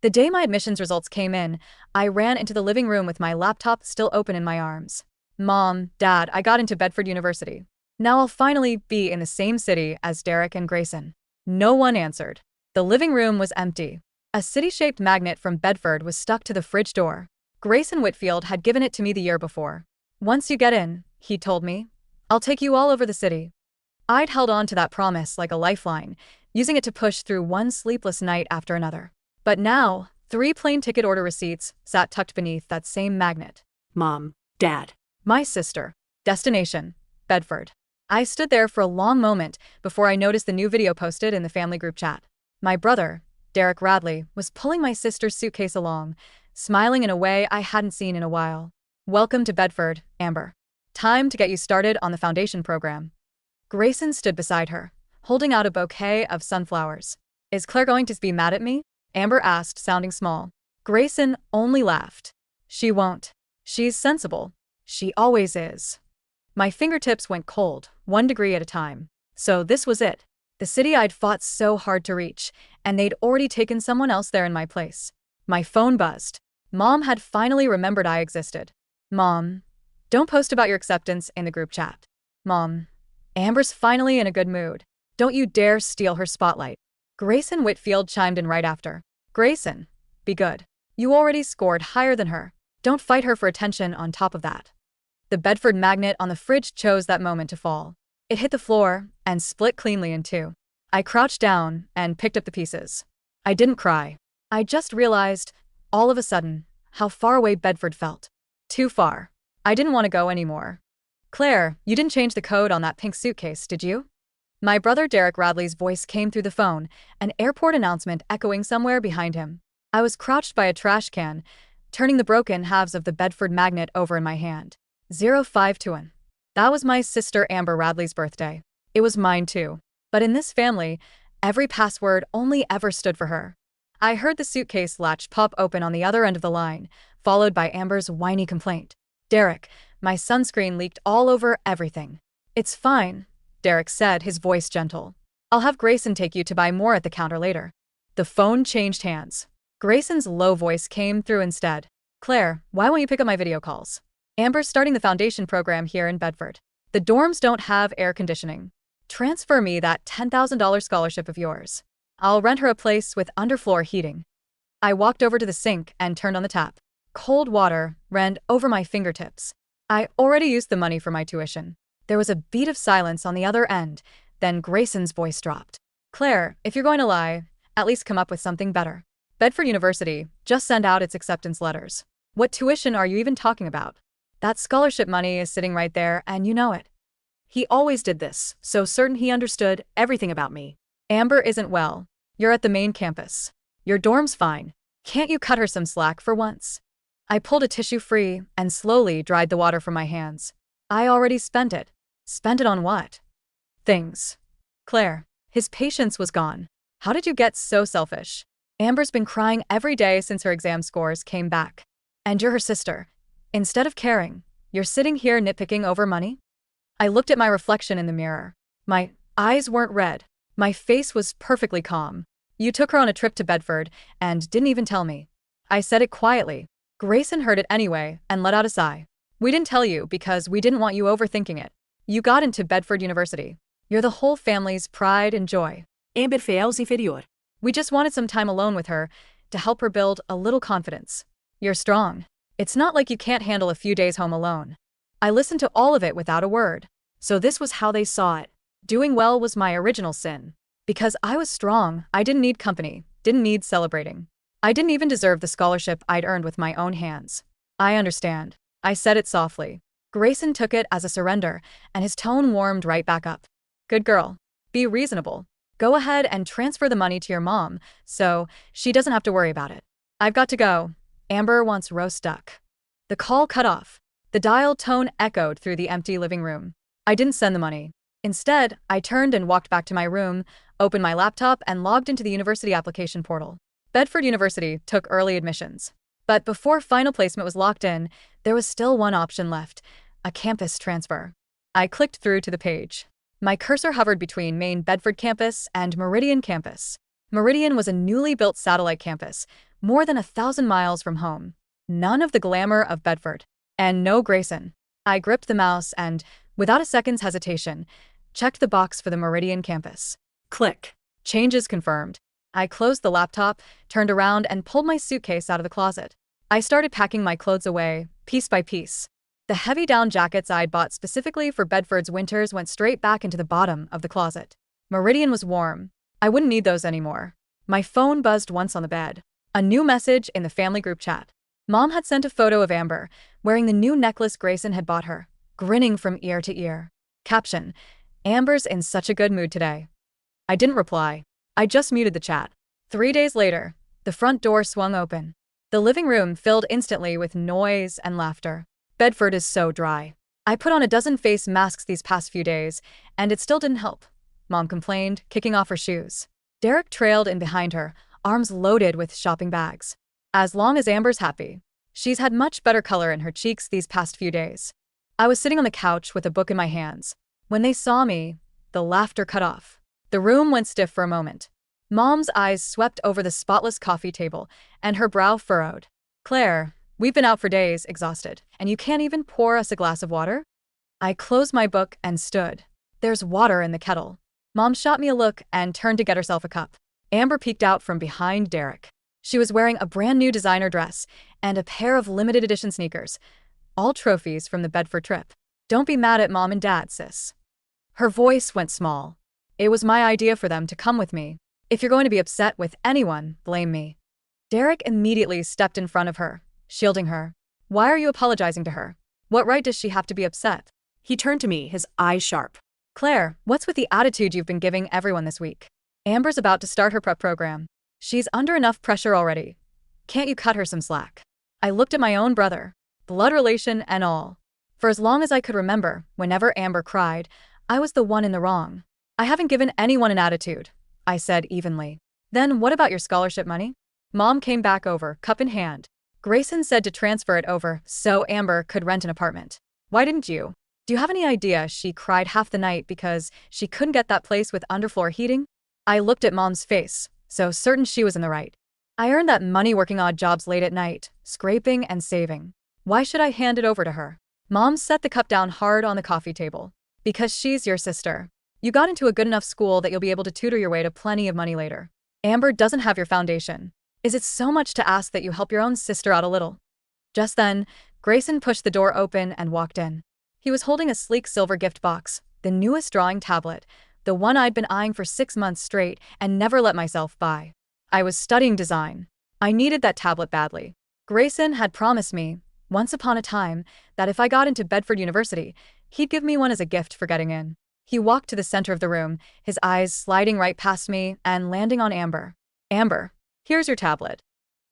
The day my admissions results came in, I ran into the living room with my laptop still open in my arms. Mom, Dad, I got into Bedford University. Now I'll finally be in the same city as Derek and Grayson. No one answered. The living room was empty. A city-shaped magnet from Bedford was stuck to the fridge door. Grayson Whitfield had given it to me the year before. Once you get in, he told me, I'll take you all over the city. I'd held on to that promise like a lifeline, using it to push through one sleepless night after another. But now, 3 plane ticket order receipts sat tucked beneath that same magnet. Mom, Dad. My sister. Destination, Bedford. I stood there for a long moment before I noticed the new video posted in the family group chat. My brother, Derek Radley, was pulling my sister's suitcase along, smiling in a way I hadn't seen in a while. Welcome to Bedford, Amber. Time to get you started on the foundation program. Grayson stood beside her, holding out a bouquet of sunflowers. Is Claire going to be mad at me? Amber asked, sounding small. Grayson only laughed. She won't. She's sensible. She always is. My fingertips went cold, 1 degree at a time. So this was it. The city I'd fought so hard to reach, and they'd already taken someone else there in my place. My phone buzzed. Mom had finally remembered I existed. Mom, don't post about your acceptance in the group chat. Mom, Amber's finally in a good mood. Don't you dare steal her spotlight. Grayson Whitfield chimed in right after. Grayson, be good. You already scored higher than her. Don't fight her for attention on top of that. The Bedford magnet on the fridge chose that moment to fall. It hit the floor and split cleanly in two. I crouched down and picked up the pieces. I didn't cry. I just realized, all of a sudden, how far away Bedford felt. Too far. I didn't want to go anymore. Claire, you didn't change the code on that pink suitcase, did you? My brother Derek Radley's voice came through the phone, an airport announcement echoing somewhere behind him. I was crouched by a trash can, turning the broken halves of the Bedford magnet over in my hand. 0521. That was my sister Amber Radley's birthday. It was mine too. But in this family, every password only ever stood for her. I heard the suitcase latch pop open on the other end of the line, followed by Amber's whiny complaint. Derek, my sunscreen leaked all over everything. It's fine, Derek said, his voice gentle. I'll have Grayson take you to buy more at the counter later. The phone changed hands. Grayson's low voice came through instead. Claire, why won't you pick up my video calls? Amber's starting the foundation program here in Bedford. The dorms don't have air conditioning. Transfer me that $10,000 scholarship of yours. I'll rent her a place with underfloor heating. I walked over to the sink and turned on the tap. Cold water ran over my fingertips. I already used the money for my tuition. There was a beat of silence on the other end, then Grayson's voice dropped. Claire, if you're going to lie, at least come up with something better. Bedford University just sent out its acceptance letters. What tuition are you even talking about? That scholarship money is sitting right there, and you know it. He always did this, so certain he understood everything about me. Amber isn't well. You're at the main campus. Your dorm's fine. Can't you cut her some slack for once? I pulled a tissue free and slowly dried the water from my hands. I already spent it. Spent it on what? Things. Claire, his patience was gone. How did you get so selfish? Amber's been crying every day since her exam scores came back. And you're her sister. Instead of caring, you're sitting here nitpicking over money? I looked at my reflection in the mirror. My eyes weren't red. My face was perfectly calm. You took her on a trip to Bedford and didn't even tell me. I said it quietly. Grayson heard it anyway and let out a sigh. We didn't tell you because we didn't want you overthinking it. You got into Bedford University. You're the whole family's pride and joy. Amber feels inferior. We just wanted some time alone with her to help her build a little confidence. You're strong. It's not like you can't handle a few days home alone. I listened to all of it without a word. So this was how they saw it. Doing well was my original sin. Because I was strong, I didn't need company, didn't need celebrating. I didn't even deserve the scholarship I'd earned with my own hands. I understand. I said it softly. Grayson took it as a surrender, and his tone warmed right back up. Good girl. Be reasonable. Go ahead and transfer the money to your mom, so she doesn't have to worry about it. I've got to go. Amber wants roast duck. The call cut off. The dial tone echoed through the empty living room. I didn't send the money. Instead, I turned and walked back to my room, opened my laptop, and logged into the university application portal. Bedford University took early admissions. But before final placement was locked in, there was still one option left, a campus transfer. I clicked through to the page. My cursor hovered between main Bedford campus and Meridian campus. Meridian was a newly built satellite campus, more than 1,000 miles from home. None of the glamour of Bedford. And no Grayson. I gripped the mouse and, without a second's hesitation, checked the box for the Meridian campus. Click. Changes confirmed. I closed the laptop, turned around, and pulled my suitcase out of the closet. I started packing my clothes away, piece by piece. The heavy down jackets I'd bought specifically for Bedford's winters went straight back into the bottom of the closet. Meridian was warm. I wouldn't need those anymore. My phone buzzed once on the bed. A new message in the family group chat. Mom had sent a photo of Amber, wearing the new necklace Grayson had bought her, grinning from ear to ear. Caption: Amber's in such a good mood today. I didn't reply. I just muted the chat. 3 days later, the front door swung open. The living room filled instantly with noise and laughter. Bedford is so dry. I put on a dozen face masks these past few days, and it still didn't help, Mom complained, kicking off her shoes. Derek trailed in behind her, arms loaded with shopping bags. As long as Amber's happy. She's had much better color in her cheeks these past few days. I was sitting on the couch with a book in my hands. When they saw me, the laughter cut off. The room went stiff for a moment. Mom's eyes swept over the spotless coffee table, and her brow furrowed. Claire, we've been out for days, exhausted, and you can't even pour us a glass of water? I closed my book and stood. There's water in the kettle. Mom shot me a look and turned to get herself a cup. Amber peeked out from behind Derek. She was wearing a brand new designer dress and a pair of limited edition sneakers, all trophies from the Bedford trip. Don't be mad at Mom and Dad, sis. Her voice went small. It was my idea for them to come with me. If you're going to be upset with anyone, blame me. Derek immediately stepped in front of her, shielding her. Why are you apologizing to her? What right does she have to be upset? He turned to me, his eyes sharp. Claire, what's with the attitude you've been giving everyone this week? Amber's about to start her prep program. She's under enough pressure already. Can't you cut her some slack? I looked at my own brother, blood relation and all. For as long as I could remember, whenever Amber cried, I was the one in the wrong. I haven't given anyone an attitude, I said evenly. Then what about your scholarship money? Mom came back over, cup in hand. Grayson said to transfer it over so Amber could rent an apartment. Why didn't you? Do you have any idea she cried half the night because she couldn't get that place with underfloor heating? I looked at Mom's face, so certain she was in the right. I earned that money working odd jobs late at night, scraping and saving. Why should I hand it over to her? Mom set the cup down hard on the coffee table. Because she's your sister. You got into a good enough school that you'll be able to tutor your way to plenty of money later. Amber doesn't have your foundation. Is it so much to ask that you help your own sister out a little? Just then, Grayson pushed the door open and walked in. He was holding a sleek silver gift box, the newest drawing tablet, the one I'd been eyeing for 6 months straight and never let myself buy. I was studying design. I needed that tablet badly. Grayson had promised me, once upon a time, that if I got into Bedford University, he'd give me one as a gift for getting in. He walked to the center of the room, his eyes sliding right past me and landing on Amber. Amber, here's your tablet.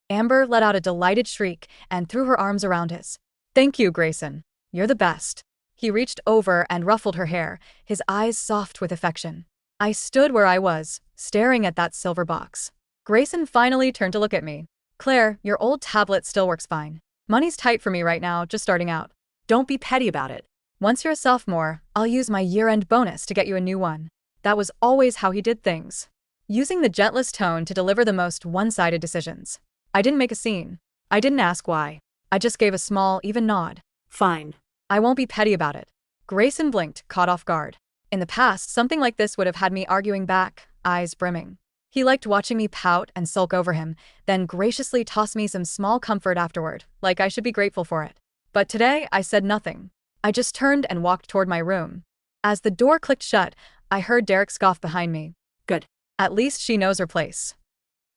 Amber let out a delighted shriek and threw her arms around his. Thank you, Grayson. You're the best. He reached over and ruffled her hair, his eyes soft with affection. I stood where I was, staring at that silver box. Grayson finally turned to look at me. Claire, your old tablet still works fine. Money's tight for me right now, just starting out. Don't be petty about it. Once you're a sophomore, I'll use my year-end bonus to get you a new one. That was always how he did things. Using the gentlest tone to deliver the most one-sided decisions. I didn't make a scene. I didn't ask why. I just gave a small, even nod. Fine. I won't be petty about it. Grayson blinked, caught off guard. In the past, something like this would have had me arguing back, eyes brimming. He liked watching me pout and sulk over him, then graciously toss me some small comfort afterward, like I should be grateful for it. But today, I said nothing. I just turned and walked toward my room. As the door clicked shut, I heard Derek scoff behind me. Good. At least she knows her place.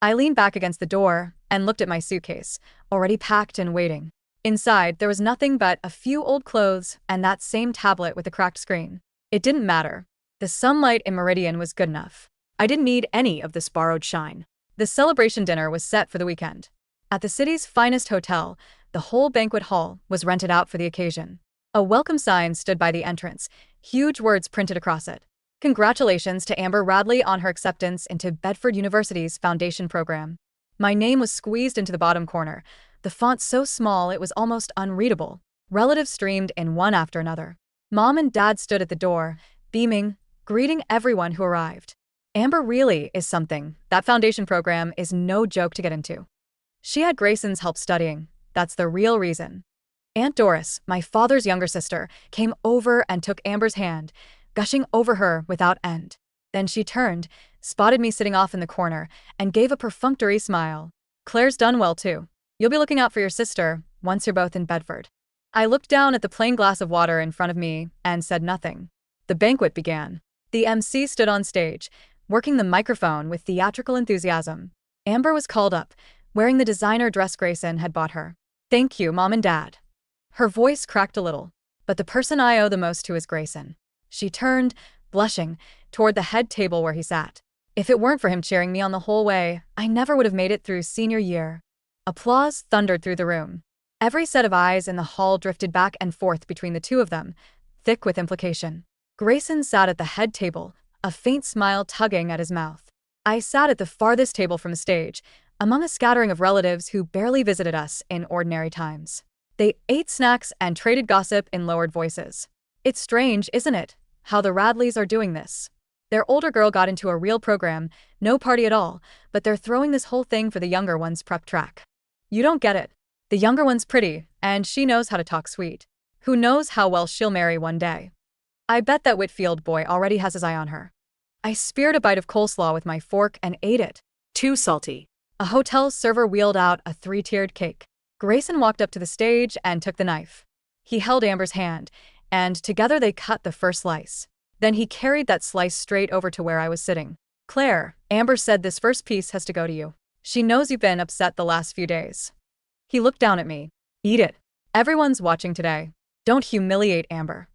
I leaned back against the door and looked at my suitcase, already packed and waiting. Inside, there was nothing but a few old clothes and that same tablet with the cracked screen. It didn't matter. The sunlight in Meridian was good enough. I didn't need any of this borrowed shine. The celebration dinner was set for the weekend. At the city's finest hotel, the whole banquet hall was rented out for the occasion. A welcome sign stood by the entrance, huge words printed across it. Congratulations to Amber Radley on her acceptance into Bedford University's foundation program. My name was squeezed into the bottom corner, the font so small it was almost unreadable. Relatives streamed in one after another. Mom and Dad stood at the door, beaming, greeting everyone who arrived. Amber really is something. That foundation program is no joke to get into. She had Grayson's help studying. That's the real reason. Aunt Doris, my father's younger sister, came over and took Amber's hand, gushing over her without end. Then she turned, spotted me sitting off in the corner, and gave a perfunctory smile. Claire's done well too. You'll be looking out for your sister once you're both in Bedford. I looked down at the plain glass of water in front of me and said nothing. The banquet began. The MC stood on stage, working the microphone with theatrical enthusiasm. Amber was called up, wearing the designer dress Grayson had bought her. Thank you, Mom and Dad. Her voice cracked a little, but the person I owe the most to is Grayson. She turned, blushing, toward the head table where he sat. If it weren't for him cheering me on the whole way, I never would have made it through senior year. Applause thundered through the room. Every set of eyes in the hall drifted back and forth between the two of them, thick with implication. Grayson sat at the head table, a faint smile tugging at his mouth. I sat at the farthest table from the stage, among a scattering of relatives who barely visited us in ordinary times. They ate snacks and traded gossip in lowered voices. It's strange, isn't it, how the Radleys are doing this? Their older girl got into a real program, no party at all, but they're throwing this whole thing for the younger one's prep track. You don't get it. The younger one's pretty, and she knows how to talk sweet. Who knows how well she'll marry one day? I bet that Whitfield boy already has his eye on her. I speared a bite of coleslaw with my fork and ate it. Too salty. A hotel server wheeled out a 3-tiered cake. Grayson walked up to the stage and took the knife. He held Amber's hand, and together they cut the first slice. Then he carried that slice straight over to where I was sitting. Claire, Amber said this first piece has to go to you. She knows you've been upset the last few days. He looked down at me. Eat it. Everyone's watching today. Don't humiliate Amber.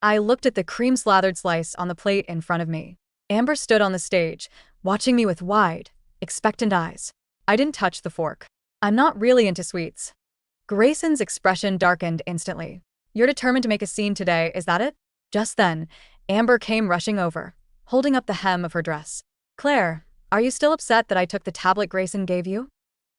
I looked at the cream-slathered slice on the plate in front of me. Amber stood on the stage, watching me with wide, expectant eyes. I didn't touch the fork. I'm not really into sweets. Grayson's expression darkened instantly. You're determined to make a scene today, is that it? Just then, Amber came rushing over, holding up the hem of her dress. Claire, are you still upset that I took the tablet Grayson gave you?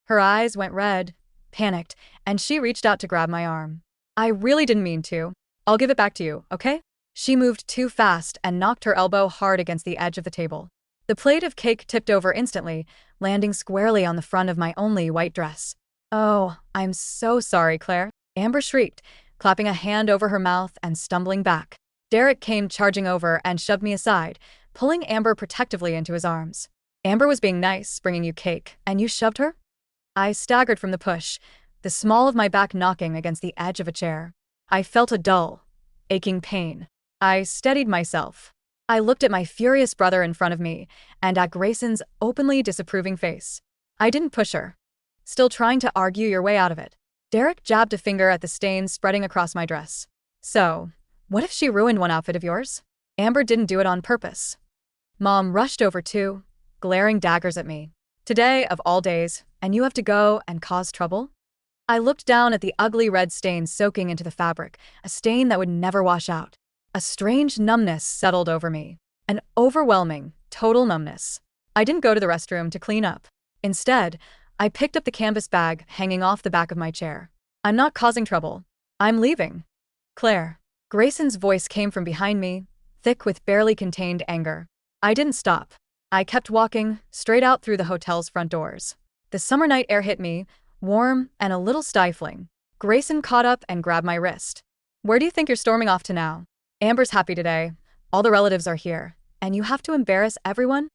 Her eyes went red, panicked, and she reached out to grab my arm. I really didn't mean to. I'll give it back to you, okay? She moved too fast and knocked her elbow hard against the edge of the table. The plate of cake tipped over instantly, landing squarely on the front of my only white dress. Oh, I'm so sorry, Claire. Amber shrieked, clapping a hand over her mouth and stumbling back. Derek came charging over and shoved me aside, pulling Amber protectively into his arms. Amber was being nice, bringing you cake, and you shoved her? I staggered from the push, the small of my back knocking against the edge of a chair. I felt a dull, aching pain. I steadied myself. I looked at my furious brother in front of me, and at Grayson's openly disapproving face. I didn't push her. Still trying to argue your way out of it. Derek jabbed a finger at the stain spreading across my dress. So, what if she ruined one outfit of yours? Amber didn't do it on purpose. Mom rushed over too, glaring daggers at me. Today, of all days, and you have to go and cause trouble? I looked down at the ugly red stain soaking into the fabric, a stain that would never wash out. A strange numbness settled over me. An overwhelming, total numbness. I didn't go to the restroom to clean up. Instead, I picked up the canvas bag hanging off the back of my chair. I'm not causing trouble. I'm leaving. Claire. Grayson's voice came from behind me, thick with barely contained anger. I didn't stop. I kept walking, straight out through the hotel's front doors. The summer night air hit me, warm and a little stifling. Grayson caught up and grabbed my wrist. Where do you think you're storming off to now? Amber's happy today. All the relatives are here, and you have to embarrass everyone?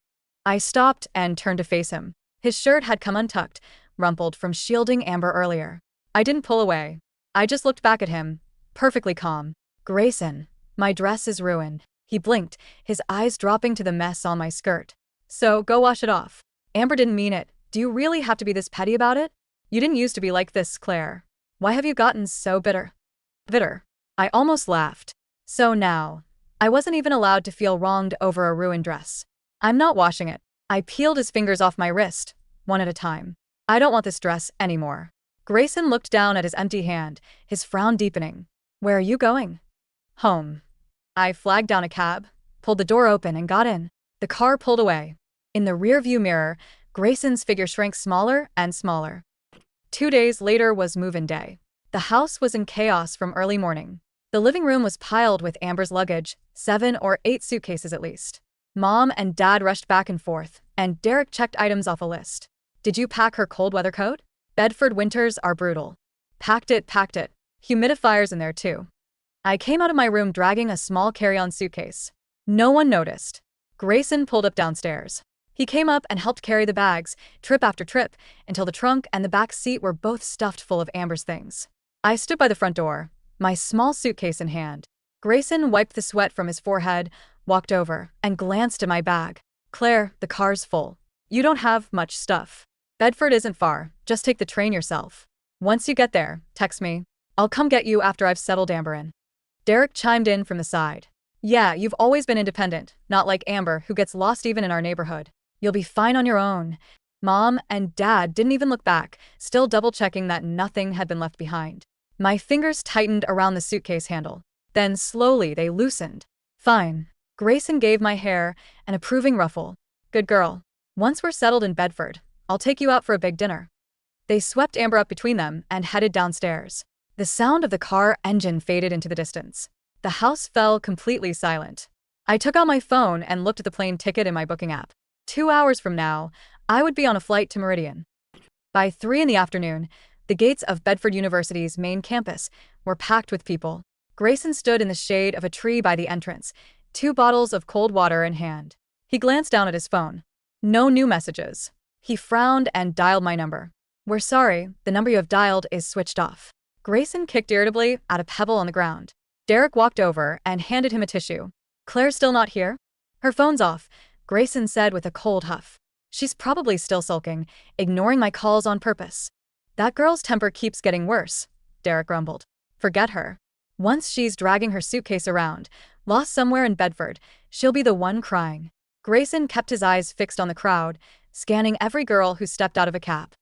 I stopped and turned to face him. His shirt had come untucked, rumpled from shielding Amber earlier. I didn't pull away. I just looked back at him, perfectly calm. Grayson, my dress is ruined. He blinked, his eyes dropping to the mess on my skirt. So, go wash it off. Amber didn't mean it. Do you really have to be this petty about it? You didn't used to be like this, Claire. Why have you gotten so bitter? Bitter. I almost laughed. So now, I wasn't even allowed to feel wronged over a ruined dress. I'm not washing it. I peeled his fingers off my wrist, one at a time. I don't want this dress anymore. Grayson looked down at his empty hand, his frown deepening. Where are you going? Home. I flagged down a cab, pulled the door open and got in. The car pulled away. In the rearview mirror, Grayson's figure shrank smaller and smaller. 2 days later was move-in day. The house was in chaos from early morning. The living room was piled with Amber's luggage, 7 or 8 suitcases at least. Mom and Dad rushed back and forth, and Derek checked items off a list. Did you pack her cold weather coat? Bedford winters are brutal. Packed it. Humidifiers in there too. I came out of my room dragging a small carry-on suitcase. No one noticed. Grayson pulled up downstairs. He came up and helped carry the bags, trip after trip, until the trunk and the back seat were both stuffed full of Amber's things. I stood by the front door, my small suitcase in hand. Grayson wiped the sweat from his forehead, walked over, and glanced at my bag. "Claire, the car's full. You don't have much stuff. Bedford isn't far, just take the train yourself. Once you get there, text me. I'll come get you after I've settled Amber in." Derek chimed in from the side. "Yeah, you've always been independent, not like Amber, who gets lost even in our neighborhood. You'll be fine on your own." Mom and Dad didn't even look back, still double-checking that nothing had been left behind. My fingers tightened around the suitcase handle. Then slowly they loosened. "Fine." Grayson gave my hair an approving ruffle. "Good girl. Once we're settled in Bedford, I'll take you out for a big dinner." They swept Amber up between them and headed downstairs. The sound of the car engine faded into the distance. The house fell completely silent. I took out my phone and looked at the plane ticket in my booking app. 2 hours from now, I would be on a flight to Meridian. By 3 in the afternoon, the gates of Bedford University's main campus were packed with people. Grayson stood in the shade of a tree by the entrance, 2 bottles of cold water in hand. He glanced down at his phone. No new messages. He frowned and dialed my number. "We're sorry, the number you have dialed is switched off." Grayson kicked irritably at a pebble on the ground. Derek walked over and handed him a tissue. "Claire's still not here?" "Her phone's off," Grayson said with a cold huff. "She's probably still sulking, ignoring my calls on purpose." "That girl's temper keeps getting worse," Derek grumbled. "Forget her. Once she's dragging her suitcase around, lost somewhere in Bedford, she'll be the one crying." Grayson kept his eyes fixed on the crowd, scanning every girl who stepped out of a cab.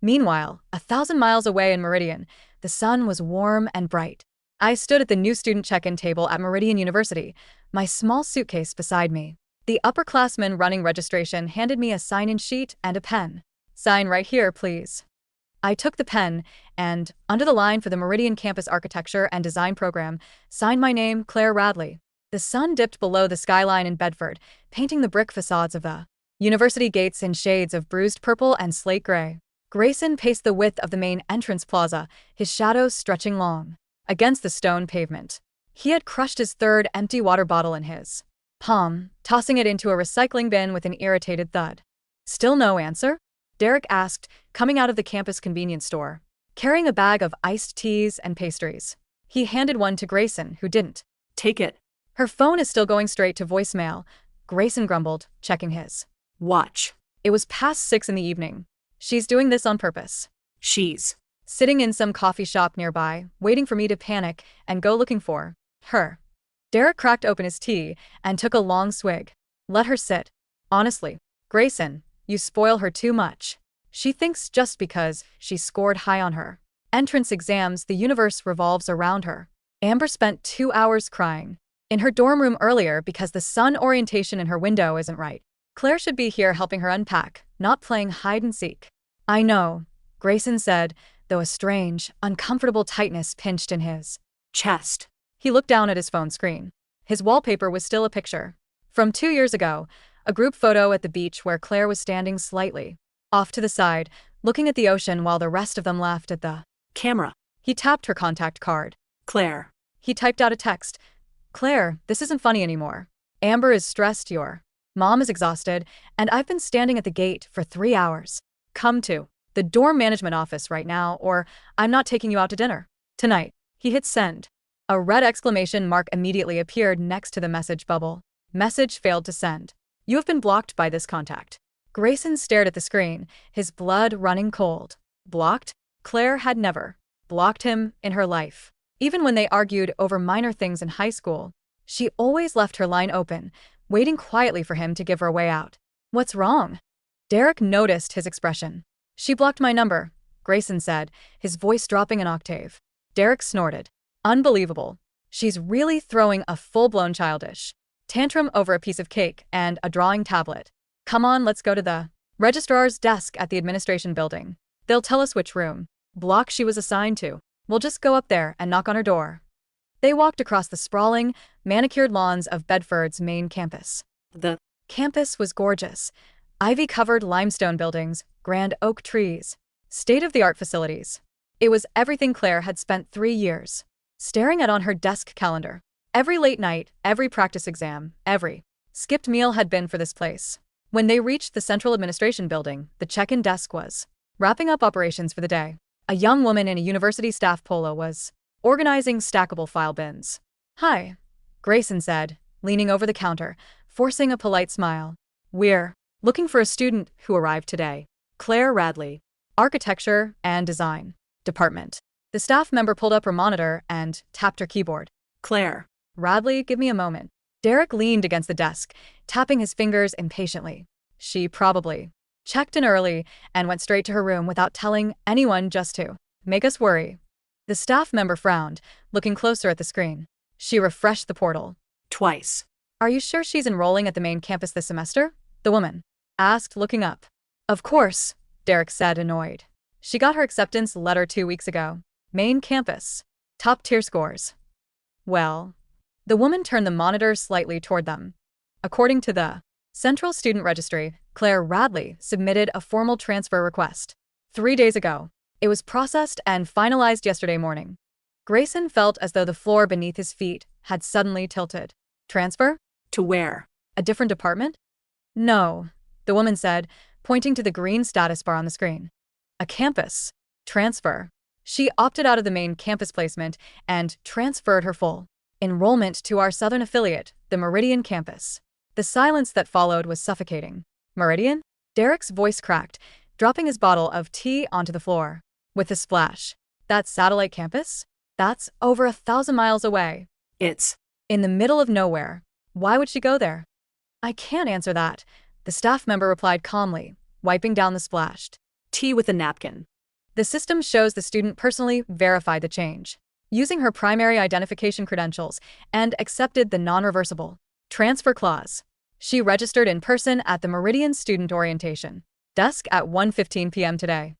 Meanwhile, 1,000 miles away in Meridian, the sun was warm and bright. I stood at the new student check-in table at Meridian University, my small suitcase beside me. The upperclassman running registration handed me a sign-in sheet and a pen. "Sign right here, please." I took the pen and, under the line for the Meridian Campus Architecture and Design Program, signed my name, Claire Radley. The sun dipped below the skyline in Bedford, painting the brick facades of the university gates in shades of bruised purple and slate gray. Grayson paced the width of the main entrance plaza, his shadow stretching long against the stone pavement. He had crushed his third empty water bottle in his palm, tossing it into a recycling bin with an irritated thud. "Still no answer?" Derek asked, coming out of the campus convenience store, carrying a bag of iced teas and pastries. He handed one to Grayson, who didn't. Take it. "Her phone is still going straight to voicemail," Grayson grumbled, checking his watch. It was past 6 in the evening. "She's doing this on purpose." She's sitting in some coffee shop nearby, waiting for me to panic and go looking for her. Derek cracked open his tea and took a long swig. "Let her sit. Honestly, Grayson, you spoil her too much. She thinks just because she scored high on her entrance exams, the universe revolves around her." Amber spent 2 hours crying in her dorm room earlier because the sun orientation in her window isn't right. Claire should be here helping her unpack, not playing hide and seek. "I know," Grayson said, though a strange, uncomfortable tightness pinched in his chest. He looked down at his phone screen. His wallpaper was still a picture from 2 years ago, a group photo at the beach where Claire was standing slightly off to the side, looking at the ocean while the rest of them laughed at the camera. He tapped her contact card. "Claire." He typed out a text. "Claire, this isn't funny anymore. Amber is stressed, your mom is exhausted, and I've been standing at the gate for 3 hours. Come to the dorm management office right now, or I'm not taking you out to dinner tonight." He hit send. A red exclamation mark immediately appeared next to the message bubble. Message failed to send. "You have been blocked by this contact." Grayson stared at the screen, his blood running cold. Blocked? Claire had never blocked him in her life. Even when they argued over minor things in high school, she always left her line open, waiting quietly for him to give her a way out. "What's wrong?" Derek noticed his expression. "She blocked my number," Grayson said, his voice dropping an octave. Derek snorted. "Unbelievable. She's really throwing a full-blown childish tantrum over a piece of cake and a drawing tablet. Come on, let's go to the registrar's desk at the administration building. They'll tell us which block she was assigned to. We'll just go up there and knock on her door." They walked across the sprawling, manicured lawns of Bedford's main campus. The campus was gorgeous. Ivy-covered limestone buildings, grand oak trees, State-of-the-art facilities. It was everything Claire had spent 3 years staring at on her desk calendar. Every late night, every practice exam, every skipped meal had been for this place. When they reached the central administration building, the check-in desk was wrapping up operations for the day. A young woman in a university staff polo was organizing stackable file bins. "Hi," Grayson said, leaning over the counter, forcing a polite smile. "We're looking for a student who arrived today. Claire Radley, Architecture and Design Department." The staff member pulled up her monitor and tapped her keyboard. Claire. "Radley, give me a moment." Derek leaned against the desk, tapping his fingers impatiently. She probably checked in early and went straight to her room without telling anyone, just to make us worry. The staff member frowned, looking closer at the screen. She refreshed the portal. Twice. "Are you sure she's enrolling at the main campus this semester?" the woman asked, looking up. "Of course," Derek said, annoyed. "She got her acceptance letter 2 weeks ago. Main campus. Top-tier scores." "Well," the woman turned the monitor slightly toward them. "According to the Central Student Registry, Claire Radley submitted a formal transfer request 3 days ago. It was processed and finalized yesterday morning." Grayson felt as though the floor beneath his feet had suddenly tilted. "Transfer? To where? A different department?" "No," the woman said, pointing to the green status bar on the screen. "A campus transfer." She opted out of the main campus placement and transferred her full enrollment to our southern affiliate, the Meridian campus. The silence that followed was suffocating. "Meridian?" Derek's voice cracked, dropping his bottle of tea onto the floor. With a splash. "That satellite campus? That's over 1,000 miles away. It's in the middle of nowhere. Why would she go there?" "I can't answer that," the staff member replied calmly, wiping down the splashed tea with a napkin. "The system shows the student personally verified the change, using her primary identification credentials, and accepted the non-reversible transfer clause. She registered in person at the Meridian Student Orientation desk at 1:15 p.m. today."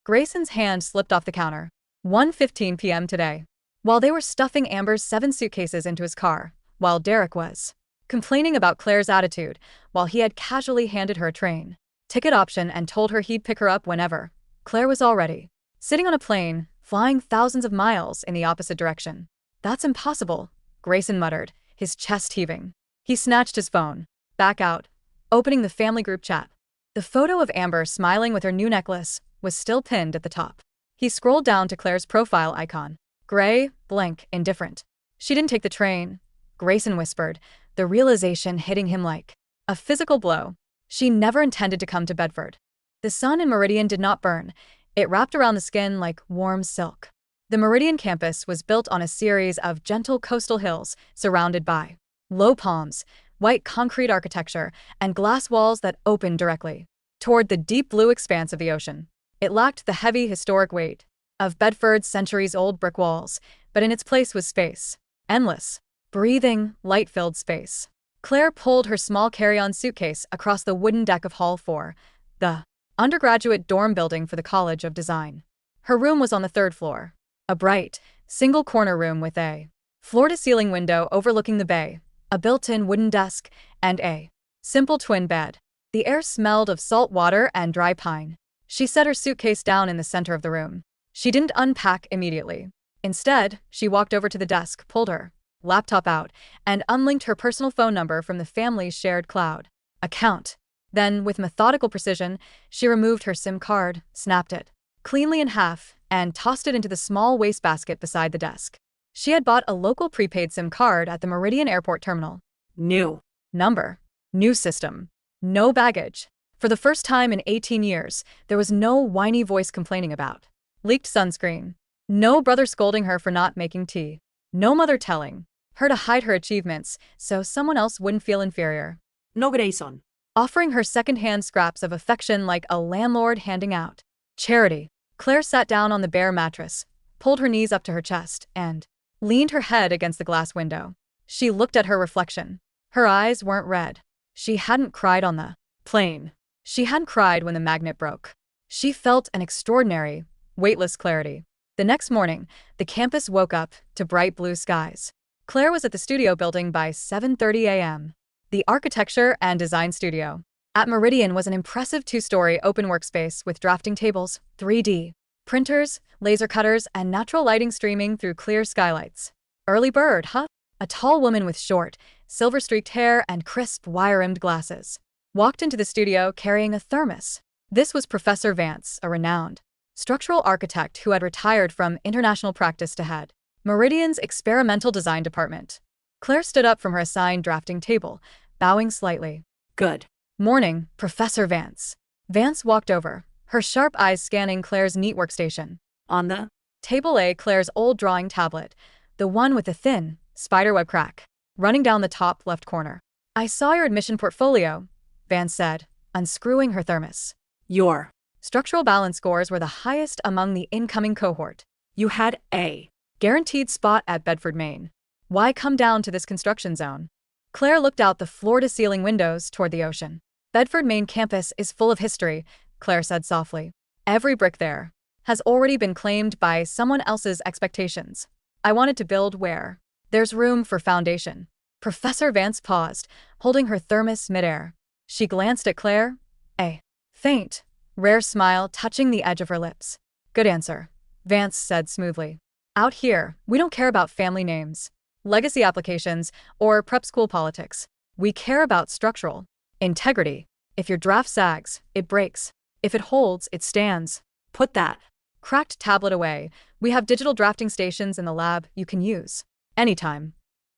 Grayson's hand slipped off the counter. 1:15 p.m. today. While they were stuffing Amber's 7 suitcases into his car, while Derek was complaining about Claire's attitude, while he had casually handed her a train ticket option and told her he'd pick her up whenever, Claire was already sitting on a plane, flying thousands of miles in the opposite direction. "That's impossible," Grayson muttered, his chest heaving. He snatched his phone back out, opening the family group chat. The photo of Amber smiling with her new necklace was still pinned at the top. He scrolled down to Claire's profile icon. Gray, blank, indifferent. "She didn't take the train," Grayson whispered, the realization hitting him like a physical blow. She never intended to come to Bedford. The sun in Meridian did not burn. It wrapped around the skin like warm silk. The Meridian campus was built on a series of gentle coastal hills surrounded by low palms, white concrete architecture, and glass walls that opened directly toward the deep blue expanse of the ocean. It lacked the heavy historic weight of Bedford's centuries-old brick walls, but in its place was space. Endless, breathing, light-filled space. Claire pulled her small carry-on suitcase across the wooden deck of Hall 4, the undergraduate dorm building for the College of Design. Her room was on the 3rd floor. A bright, single-corner room with a floor-to-ceiling window overlooking the bay, a built-in wooden desk, and a simple twin bed. The air smelled of salt water and dry pine. She set her suitcase down in the center of the room. She didn't unpack immediately. Instead, she walked over to the desk, pulled her laptop out, and unlinked her personal phone number from the family's shared cloud account. Then, with methodical precision, she removed her SIM card, snapped it cleanly in half, and tossed it into the small wastebasket beside the desk. She had bought a local prepaid SIM card at the Meridian Airport terminal. New number, new system, no baggage. For the first time in 18 years, there was no whiny voice complaining about leaked sunscreen. No brother scolding her for not making tea. No mother telling her to hide her achievements so someone else wouldn't feel inferior. No Grayson. Offering her second-hand scraps of affection like a landlord handing out charity. Claire sat down on the bare mattress, pulled her knees up to her chest, and leaned her head against the glass window. She looked at her reflection. Her eyes weren't red. She hadn't cried on the plane. She hadn't cried when the magnet broke. She felt an extraordinary, weightless clarity. The next morning, the campus woke up to bright blue skies. Claire was at the studio building by 7:30 a.m. The Architecture and Design Studio. At Meridian was an impressive two-story open workspace with drafting tables, 3D printers, laser cutters, and natural lighting streaming through clear skylights. Early bird, huh? A tall woman with short, silver-streaked hair and crisp, wire-rimmed glasses walked into the studio carrying a thermos. This was Professor Vance, a renowned structural architect who had retired from international practice to head Meridian's experimental design department. Claire stood up from her assigned drafting table, bowing slightly. Good Morning, Professor Vance. Vance walked over, her sharp eyes scanning Claire's neat workstation. On the Table A, Claire's old drawing tablet, the one with the thin, spiderweb crack running down the top left corner. I saw your admission portfolio, Vance said, unscrewing her thermos. Your Structural balance scores were the highest among the incoming cohort. You had a Guaranteed spot at Bedford, Maine. Why come down to this construction zone? Claire looked out the floor-to-ceiling windows toward the ocean. Bedford, Maine campus is full of history, Claire said softly. Every brick there has already been claimed by someone else's expectations. I wanted to build where there's room for foundation. Professor Vance paused, holding her thermos midair. She glanced at Claire, a faint, rare smile touching the edge of her lips. Good answer, Vance said smoothly. Out here, we don't care about family names, legacy applications, or prep school politics. We care about structural integrity. If your draft sags, it breaks. If it holds, it stands. Put that Cracked tablet away. We have digital drafting stations in the lab you can use anytime.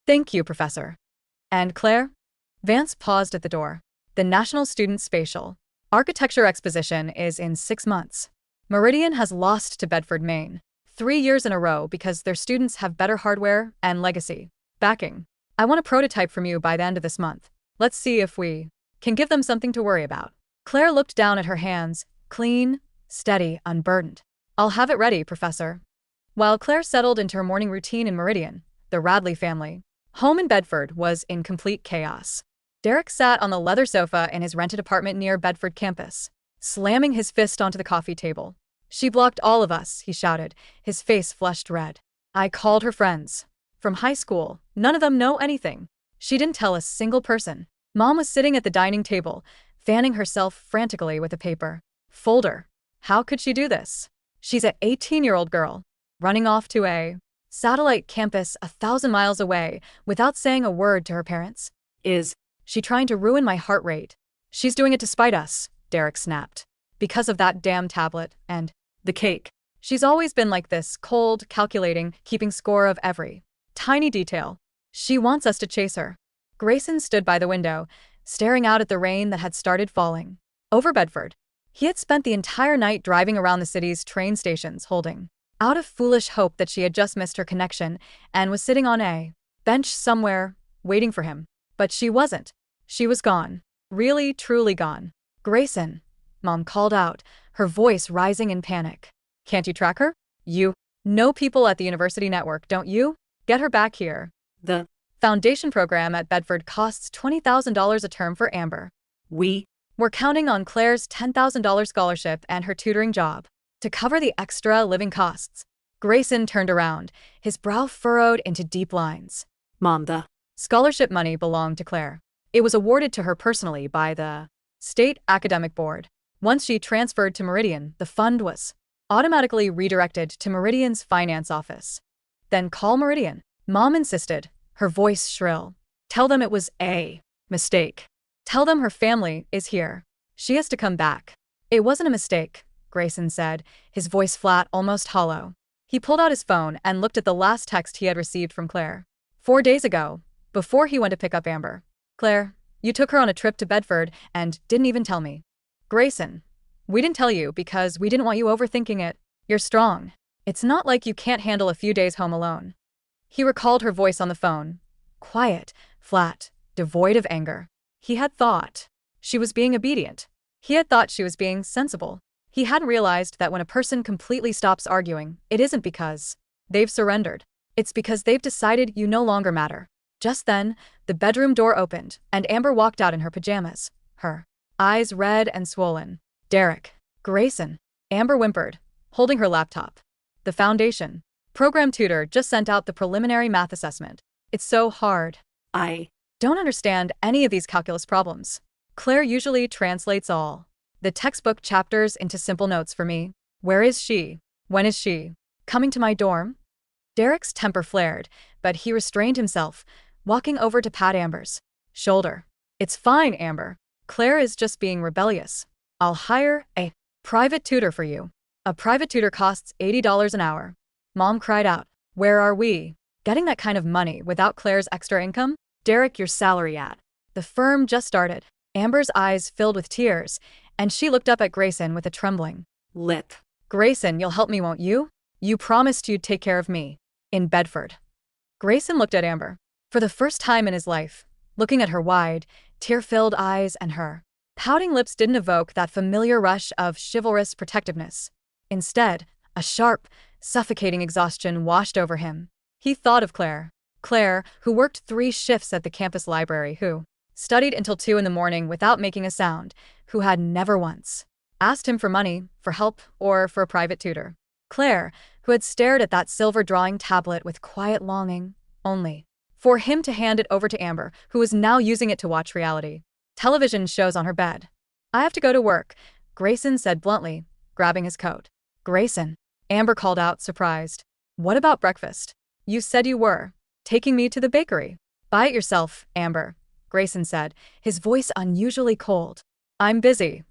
Thank you, Professor. And Claire? Vance paused at the door. The National Student Spatial Architecture Exposition is in 6 months. Meridian has lost to Bedford, Maine 3 years in a row because their students have better hardware and legacy backing. I want a prototype from you by the end of this month. Let's see if we can give them something to worry about. Claire looked down at her hands, clean, steady, unburdened. I'll have it ready, Professor. While Claire settled into her morning routine in Meridian, the Radley family home in Bedford was in complete chaos. Derek sat on the leather sofa in his rented apartment near Bedford campus, slamming his fist onto the coffee table. She blocked all of us, he shouted, his face flushed red. I called her friends. From high school, none of them know anything. She didn't tell a single person. Mom was sitting at the dining table, fanning herself frantically with a paper folder. How could she do this? She's an 18-year-old girl, running off to a satellite campus 1,000 miles away without saying a word to her parents. is She trying to ruin my heart rate. She's doing it to spite us, Derek snapped. Because of that damn tablet and the cake. she's always been like this, cold, calculating, keeping score of every tiny detail. She wants us to chase her. Grayson stood by the window, staring out at the rain that had started falling over Bedford. He had spent the entire night driving around the city's train stations holding out of foolish hope that she had just missed her connection and was sitting on a bench somewhere, waiting for him. But she wasn't. She was gone. Really, truly gone. Grayson, Mom called out, her voice rising in panic. Can't you track her? You know people at the university network, don't you? Get her back here. The Foundation program at Bedford costs $20,000 a term for Amber. We're counting on Claire's $10,000 scholarship and her tutoring job to cover the extra living costs. Grayson turned around, his brow furrowed into deep lines. Mom, the Scholarship money belonged to Claire. It was awarded to her personally by the State Academic Board. Once she transferred to Meridian, the fund was automatically redirected to Meridian's finance office. Then call Meridian, Mom insisted, her voice shrill. Tell them it was a mistake. Tell them her family is here. She has to come back. It wasn't a mistake, Grayson said, his voice flat, almost hollow. He pulled out his phone and looked at the last text he had received from Claire. 4 days ago, before he went to pick up Amber. Claire, you took her on a trip to Bedford and didn't even tell me. Grayson, we didn't tell you because we didn't want you overthinking it. You're strong. It's not like you can't handle a few days home alone. He recalled her voice on the phone. Quiet, flat, devoid of anger. He had thought she was being obedient. He had thought she was being sensible. He hadn't realized that when a person completely stops arguing, it isn't because they've surrendered. It's because they've decided you no longer matter. Just then, the bedroom door opened, and Amber walked out in her pajamas, her eyes red and swollen. Derek, Grayson, Amber whimpered, holding her laptop. The foundation program tutor just sent out the preliminary math assessment. It's so hard. I Don't understand any of these calculus problems. Claire usually translates all the textbook chapters into simple notes for me. Where is she? When is she coming to my dorm? Derek's temper flared, but he restrained himself, walking over to pat Amber's shoulder. It's fine, Amber. Claire is just being rebellious. I'll hire a private tutor for you. A private tutor costs $80 an hour. Mom cried out. Where are we getting that kind of money without Claire's extra income? Derek, your salary at the firm just started. Amber's eyes filled with tears, and she looked up at Grayson with a trembling Lip. Grayson, you'll help me, won't you? You promised you'd take care of me in Bedford. Grayson looked at Amber for the first time in his life, looking at her wide, tear-filled eyes, and her pouting lips didn't evoke that familiar rush of chivalrous protectiveness. Instead, a sharp, suffocating exhaustion washed over him. He thought of Claire, who worked 3 shifts at the campus library, who studied until 2 in the morning without making a sound, who had never once asked him for money, for help, or for a private tutor. Claire, who had stared at that silver drawing tablet with quiet longing, only for him to hand it over to Amber, who was now using it to watch reality television shows on her bed. I have to go to work, Grayson said bluntly, grabbing his coat. Grayson, Amber called out, surprised. What about breakfast? You said you were taking me to the bakery. Buy it yourself, Amber, Grayson said, his voice unusually cold. I'm busy.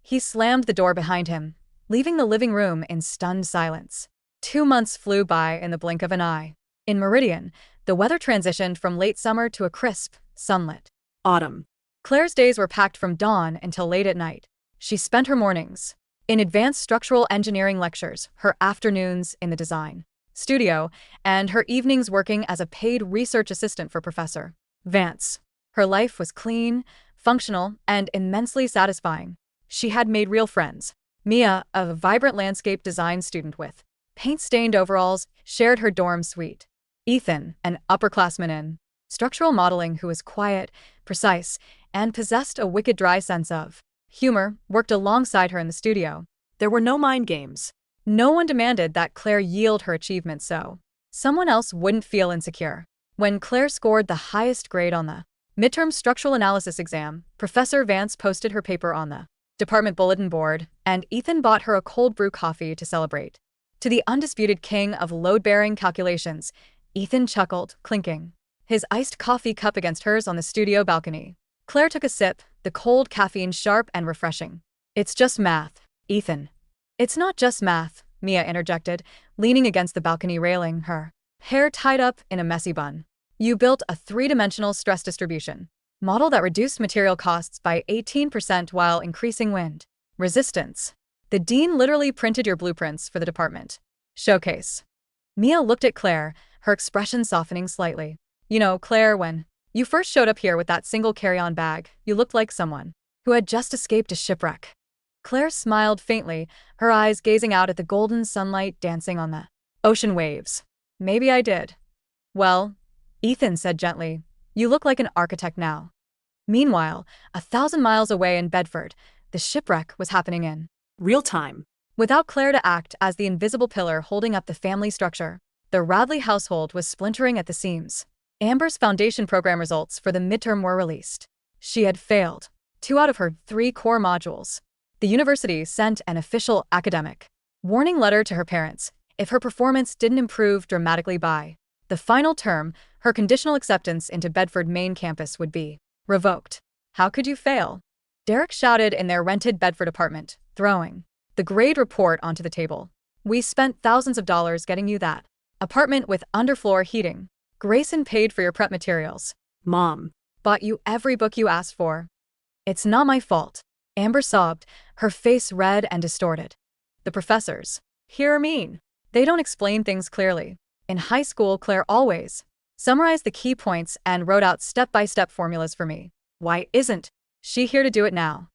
He slammed the door behind him, leaving the living room in stunned silence. 2 months flew by in the blink of an eye. In Meridian, the weather transitioned from late summer to a crisp, sunlit Autumn. Claire's days were packed from dawn until late at night. She spent her mornings in advanced structural engineering lectures, her afternoons in the design studio, and her evenings working as a paid research assistant for Professor Vance. Her life was clean, functional, and immensely satisfying. She had made real friends. Mia, a vibrant landscape design student with paint-stained overalls, shared her dorm suite. Ethan, an upperclassman in structural modeling who was quiet, precise, and possessed a wicked dry sense of humor, worked alongside her in the studio. There were no mind games. No one demanded that Claire yield her achievements so someone else wouldn't feel insecure. When Claire scored the highest grade on the midterm structural analysis exam, Professor Vance posted her paper on the department bulletin board, and Ethan bought her a cold brew coffee to celebrate. To the undisputed king of load-bearing calculations, Ethan chuckled, clinking his iced coffee cup against hers on the studio balcony. Claire took a sip, the cold caffeine sharp and refreshing. It's just math, Ethan. It's not just math, Mia interjected, leaning against the balcony railing, her hair tied up in a messy bun. You built a 3-dimensional stress distribution model that reduced material costs by 18% while increasing wind resistance. The dean literally printed your blueprints for the department showcase. Mia looked at Claire, her expression softening slightly. You know, Claire, when you first showed up here with that single carry-on bag, you looked like someone who had just escaped a shipwreck. Claire smiled faintly, her eyes gazing out at the golden sunlight dancing on the ocean waves. Maybe I did. Well, Ethan said gently, you look like an architect now. Meanwhile, 1,000 miles away in Bedford, the shipwreck was happening in Real time. without Claire to act as the invisible pillar holding up the family structure. The Radley household was splintering at the seams. Amber's foundation program results for the midterm were released. She had failed 2 out of her 3 core modules. The university sent an official academic warning letter to her parents. If her performance didn't improve dramatically by the final term, her conditional acceptance into Bedford main campus would be revoked. How could you fail? Derek shouted in their rented Bedford apartment, throwing the grade report onto the table. We spent thousands of dollars getting you that apartment with underfloor heating. Grayson paid for your prep materials. Mom. Bought you every book you asked for. It's not my fault. Amber sobbed, her face red and distorted. The professors here are mean. They don't explain things clearly. In high school, Claire always summarized the key points and wrote out step-by-step formulas for me. Why isn't she here to do it now?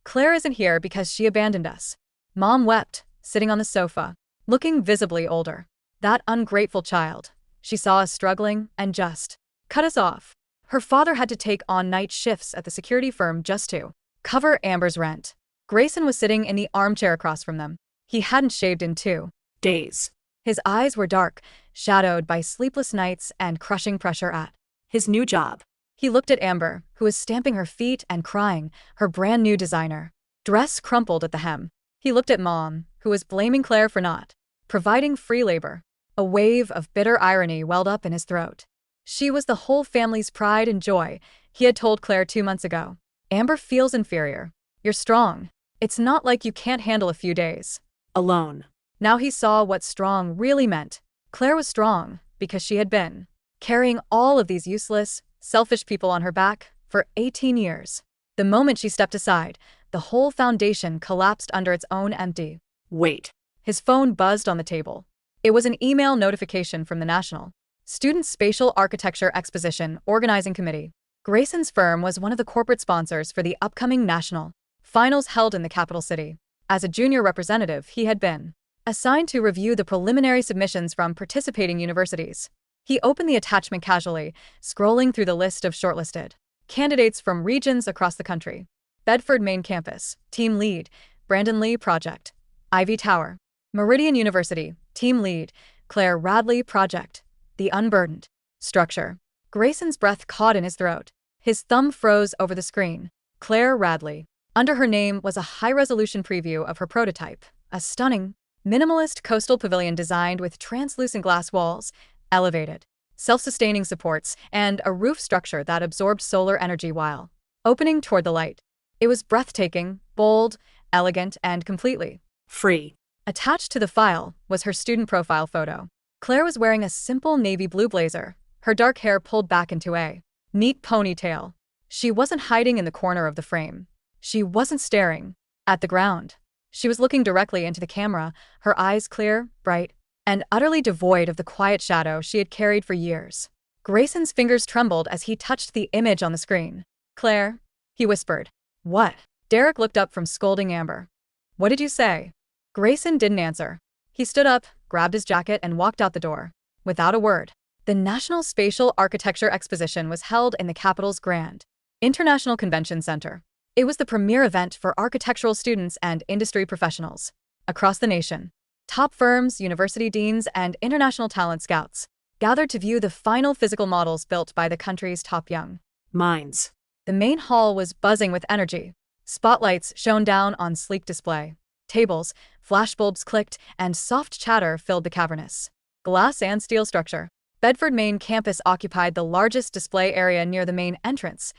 Claire isn't here because she abandoned us. Mom wept, sitting on the sofa, looking visibly older. That ungrateful child. She saw us struggling and just cut us off. Her father had to take on night shifts at the security firm just to cover Amber's rent. Grayson was sitting in the armchair across from them. He hadn't shaved in 2 Days. His eyes were dark, shadowed by sleepless nights and crushing pressure at His new job. He looked at Amber, who was stamping her feet and crying, her brand new designer dress crumpled at the hem. He looked at Mom, who was blaming Claire for not providing free labor. A wave of bitter irony welled up in his throat. She was the whole family's pride and joy, he had told Claire 2 months ago. Amber feels inferior. You're strong. It's not like you can't handle a few days Alone. Now he saw what strong really meant. Claire was strong because she had been carrying all of these useless, selfish people on her back for 18 years. The moment she stepped aside, the whole foundation collapsed under its own empty. Wait. His phone buzzed on the table. It was an email notification from the National Student Spatial Architecture Exposition Organizing Committee. Grayson's firm was one of the corporate sponsors for the upcoming national finals held in the capital city. As a junior representative, he had been assigned to review the preliminary submissions from participating universities. He opened the attachment casually, scrolling through the list of shortlisted candidates from regions across the country. Bedford Main Campus, Team Lead, Brandon Lee Project. Ivy Tower. Meridian University, Team Lead, Claire Radley Project. The Unburdened Structure. Grayson's breath caught in his throat. His thumb froze over the screen. Claire Radley. Under her name was a high-resolution preview of her prototype, a stunning, minimalist coastal pavilion designed with translucent glass walls, elevated, self-sustaining supports, and a roof structure that absorbed solar energy while opening toward the light. It was breathtaking, bold, elegant, and completely free. Attached to the file was her student profile photo. Claire was wearing a simple navy blue blazer, her dark hair pulled back into a neat ponytail. She wasn't hiding in the corner of the frame. She wasn't staring at the ground. She was looking directly into the camera, her eyes clear, bright, and utterly devoid of the quiet shadow she had carried for years. Grayson's fingers trembled as he touched the image on the screen. "Claire," he whispered. "What?" Derek looked up from scolding Amber. "What did you say?" Grayson didn't answer. He stood up, grabbed his jacket, and walked out the door. Without a word. The National Spatial Architecture Exposition was held in the capital's grand International Convention Center. It was the premier event for architectural students and industry professionals across the nation. Top firms, university deans, and international talent scouts gathered to view the final physical models built by the country's top young minds. The main hall was buzzing with energy. Spotlights shone down on sleek display. Tables, flashbulbs clicked, and soft chatter filled the cavernous glass and steel structure. Bedford Main Campus occupied the largest display area near the main entrance,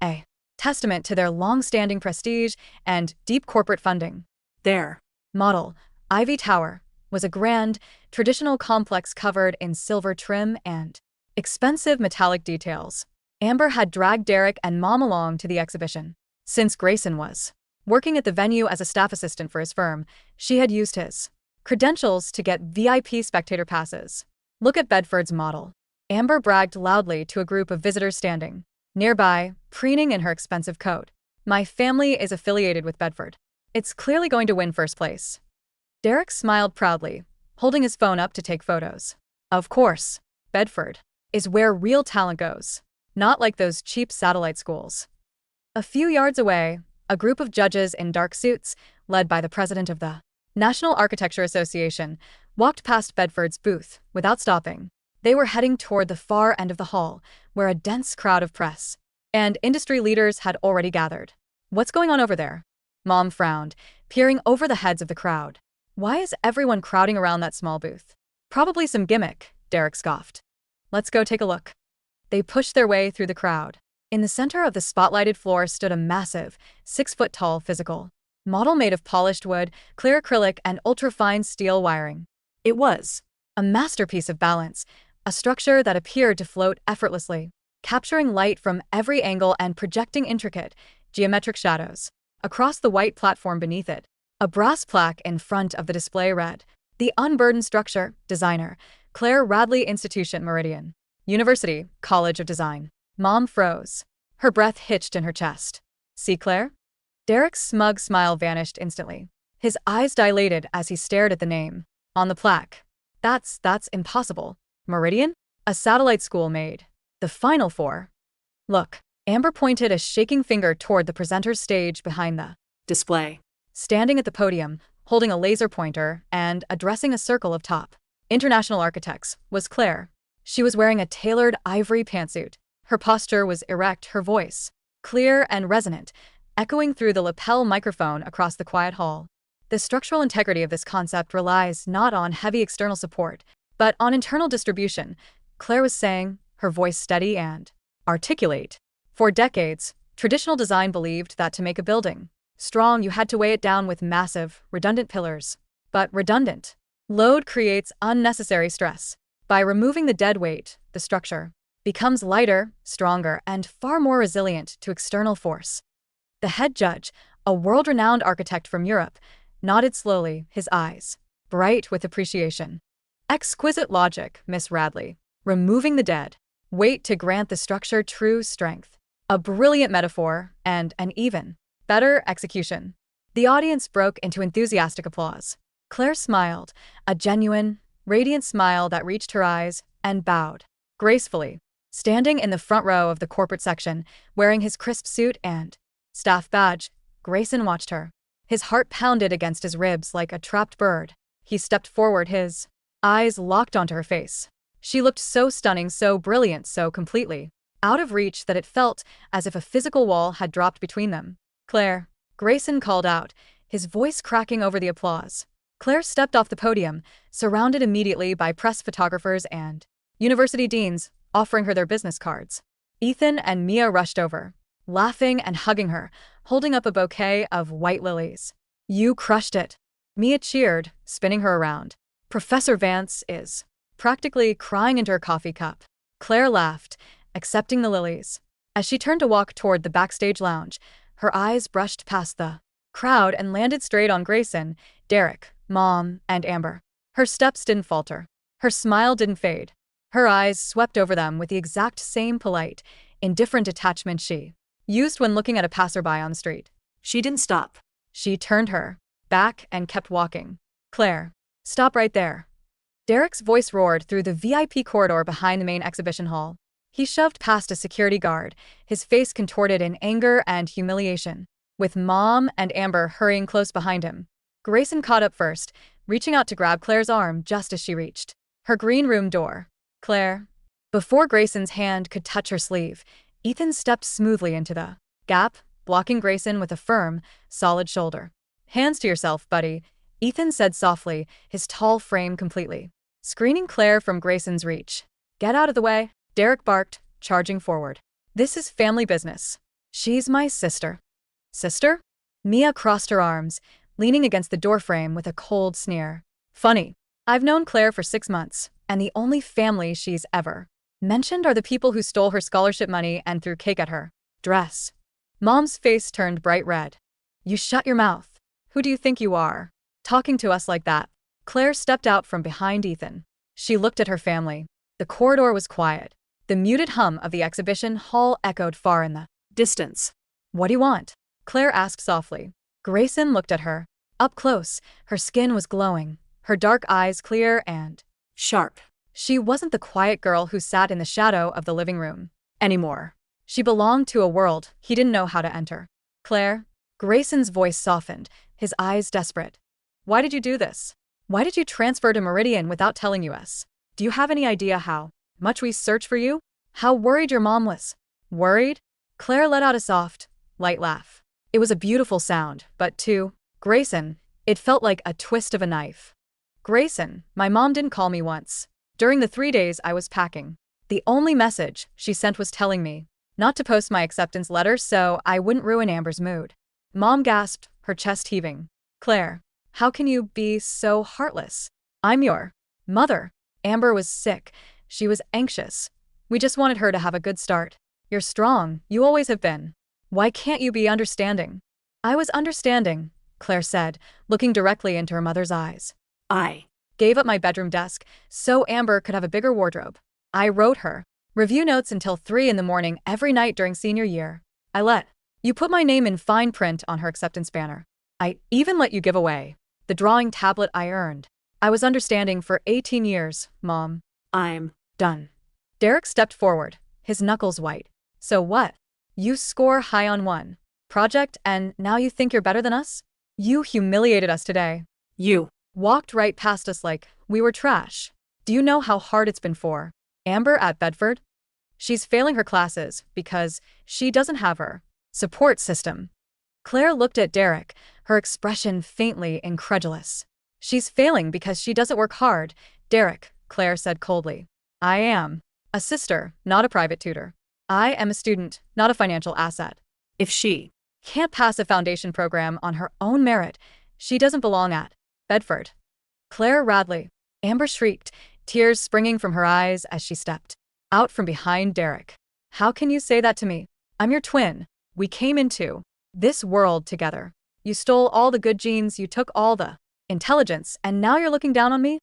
a testament to their long-standing prestige and deep corporate funding. Their model, Ivy Tower, was a grand, traditional complex covered in silver trim and expensive metallic details. Amber had dragged Derek and Mom along to the exhibition. Since Grayson was working at the venue as a staff assistant for his firm, she had used his credentials to get VIP spectator passes. "Look at Bedford's model," Amber bragged loudly to a group of visitors standing nearby, preening in her expensive coat. "My family is affiliated with Bedford. It's clearly going to win first place." Derek smiled proudly, holding his phone up to take photos. "Of course, Bedford is where real talent goes, not like those cheap satellite schools." A few yards away, a group of judges in dark suits, led by the president of the National Architecture Association, walked past Bedford's booth without stopping. They were heading toward the far end of the hall, where a dense crowd of press and industry leaders had already gathered. "What's going on over there?" Mom frowned, peering over the heads of the crowd. "Why is everyone crowding around that small booth?" "Probably some gimmick," Derek scoffed. "Let's go take a look." They pushed their way through the crowd. In the center of the spotlighted floor stood a massive, 6-foot-tall physical model made of polished wood, clear acrylic, and ultra-fine steel wiring. It was a masterpiece of balance, a structure that appeared to float effortlessly, capturing light from every angle and projecting intricate, geometric shadows. Across the white platform beneath it, a brass plaque in front of the display read, "The Unburdened Structure, Designer, Claire Radley Institution Meridian University, College of Design." Mom froze. Her breath hitched in her chest. "See, Claire?" Derek's smug smile vanished instantly. His eyes dilated as he stared at the name on the plaque. That's impossible. Meridian? A satellite school made the Final Four." "Look." Amber pointed a shaking finger toward the presenter's stage behind the display. Standing at the podium, holding a laser pointer and addressing a circle of top international architects, was Claire. She was wearing a tailored ivory pantsuit, Her posture was erect, her voice clear and resonant, echoing through the lapel microphone across the quiet hall. The structural integrity of this concept relies not on heavy external support, but on internal distribution, Claire was saying, her voice steady and articulate. For decades, traditional design believed that to make a building strong, you had to weigh it down with massive, redundant pillars. But redundant load creates unnecessary stress. By removing the dead weight, the structure becomes lighter, stronger, and far more resilient to external force. The head judge, a world-renowned architect from Europe, nodded slowly, his eyes bright with appreciation. Exquisite logic, Miss Radley. Removing the dead weight to grant the structure true strength. A brilliant metaphor and an even better execution. The audience broke into enthusiastic applause. Claire smiled, a genuine, radiant smile that reached her eyes, and bowed gracefully. Standing in the front row of the corporate section, wearing his crisp suit and staff badge, Grayson watched her. His heart pounded against his ribs like a trapped bird. He stepped forward, his eyes locked onto her face. She looked so stunning, so brilliant, so completely out of reach that it felt as if a physical wall had dropped between them. "Claire," Grayson called out, his voice cracking over the applause. Claire stepped off the podium, surrounded immediately by press photographers and university deans, offering her their business cards. Ethan and Mia rushed over, laughing and hugging her, holding up a bouquet of white lilies. "You crushed it." Mia cheered, spinning her around. "Professor Vance is practically crying into her coffee cup." Claire laughed, accepting the lilies. As she turned to walk toward the backstage lounge, her eyes brushed past the crowd and landed straight on Grayson, Derek, Mom, and Amber. Her steps didn't falter. Her smile didn't fade. Her eyes swept over them with the exact same polite, indifferent detachment she used when looking at a passerby on the street. She didn't stop. She turned her back and kept walking. "Claire, stop right there." Derek's voice roared through the VIP corridor behind the main exhibition hall. He shoved past a security guard, his face contorted in anger and humiliation. With Mom and Amber hurrying close behind him, Grayson caught up first, reaching out to grab Claire's arm just as she reached her green room door. "Claire." Before Grayson's hand could touch her sleeve, Ethan stepped smoothly into the gap, blocking Grayson with a firm, solid shoulder. "Hands to yourself, buddy," Ethan said softly, his tall frame completely screening Claire from Grayson's reach. "Get out of the way," Derek barked, charging forward. "This is family business. She's my sister." "Sister?" Mia crossed her arms, leaning against the doorframe with a cold sneer. "Funny. I've known Claire for 6 months, and the only family she's ever mentioned are the people who stole her scholarship money and threw cake at her dress." Mom's face turned bright red. "You shut your mouth. Who do you think you are, talking to us like that?" Claire stepped out from behind Ethan. She looked at her family. The corridor was quiet. The muted hum of the exhibition hall echoed far in the distance. "What do you want?" Claire asked softly. Grayson looked at her. Up close, her skin was glowing, her dark eyes clear and Sharp. she wasn't the quiet girl who sat in the shadow of the living room anymore. She belonged to a world he didn't know how to enter. "Claire?" Grayson's voice softened, his eyes desperate. "Why did you do this? Why did you transfer to Meridian without telling us? Do you have any idea how much we searched for you? How worried your mom was?" "Worried?" Claire let out a soft, light laugh. It was a beautiful sound, but to Grayson, it felt like a twist of a knife. "Grayson, my mom didn't call me once. During the 3 days I was packing. The only message she sent was telling me not to post my acceptance letter so I wouldn't ruin Amber's mood." Mom gasped, her chest heaving. "Claire, how can you be so heartless? I'm your mother." Amber was sick. She was anxious. "We just wanted her to have a good start. You're strong, you always have been. Why can't you be understanding?" "I was understanding," Claire said, looking directly into her mother's eyes. I "Gave up my bedroom desk so Amber could have a bigger wardrobe. I wrote her review notes until 3 in the morning every night during senior year. I let you put my name in fine print on her acceptance banner. I even let you give away the drawing tablet I earned. I was understanding for 18 years, Mom." I'm "Done." Derek stepped forward, his knuckles white. "So what? You score high on one project and now you think you're better than us? You humiliated us today. you. Walked right past us like we were trash. Do you know how hard it's been for Amber at Bedford?" She's failing her classes because she doesn't have her support system. Claire looked at Derek, her expression faintly incredulous. She's failing because she doesn't work hard, Derek, Claire said coldly. I am a sister, not a private tutor. I am a student, not a financial asset. If she Can't pass a foundation program on her own merit, she doesn't belong at Bedford. Claire Radley. Amber shrieked, tears springing from her eyes as she stepped out from behind Derek. How can you say that to me? I'm your twin. We came into this world together. You stole all the good genes, you took all the intelligence, and now you're looking down on me?